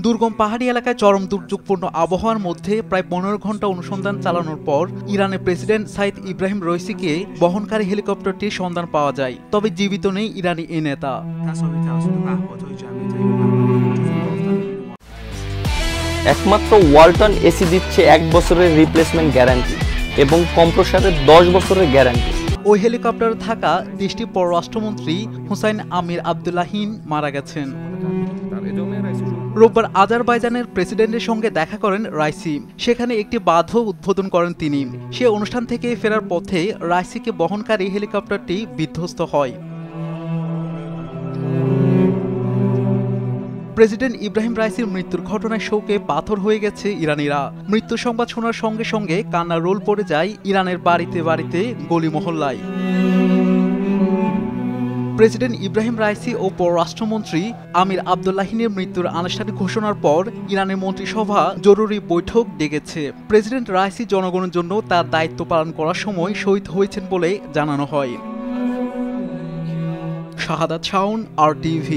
দুর্গম পাহাড়ি এলাকায় চরম দুর্যোগপূর্ণ আবহাওয়ার মধ্যে প্রায় 15 ঘন্টা অনুসন্ধান চালানোর পর ইরানের প্রেসিডেন্ট সাইদ ইব্রাহিম রইসিকে বহনকারী হেলিকপ্টারটির সন্ধান পাওয়া যায়। তবে জীবিত নেই ইরানি এই নেতা। একমাত্র ওয়ালটন এসি দিচ্ছে 1 বছরের রিপ্লেসমেন্ট গ্যারান্টি এবং কম্প্রেসরের 10 বছরের গ্যারান্টি। ওই হেলিকপ্টারে থাকা দেশটির পররাষ্ট্রমন্ত্রী হুসাইন আমির আবদুল্লাহিন মারা গেছেন। রোববার আজারবাইজানের প্রেসিডেন্টের সঙ্গে দেখা করেন রাইসি। সেখানে একটি বাঁধও উদ্বোধন করেন তিনি। সে অনুষ্ঠান থেকে ফেরার পথে রাইসিকে বহনকারী হেলিকপ্টারটি বিধ্বস্ত হয়। প্রেসিডেন্ট ইব্রাহিম রাইসির মৃত্যুর ঘটনায় শোকে পাথর হয়ে গেছে ইরানিরা। মৃত্যু সংবাদ শোনার সঙ্গে সঙ্গে কান্নার রোল পড়ে যায় ইরানের বাড়িতে বাড়িতে, গলি মহল্লায়। প্রেসিডেন্ট ইব্রাহিম রাইসি ও পররাষ্ট্রমন্ত্রী আমির আবদুল্লাহিনের মৃত্যুর আনুষ্ঠানিক ঘোষণার পর ইরানের মন্ত্রিসভা জরুরি বৈঠক ডেকেছে। প্রেসিডেন্ট রাইসি জনগণের জন্য তার দায়িত্ব পালন করার সময় শহীদ হয়েছেন বলে জানানো হয়। শাহাদাত শাওন, RTV।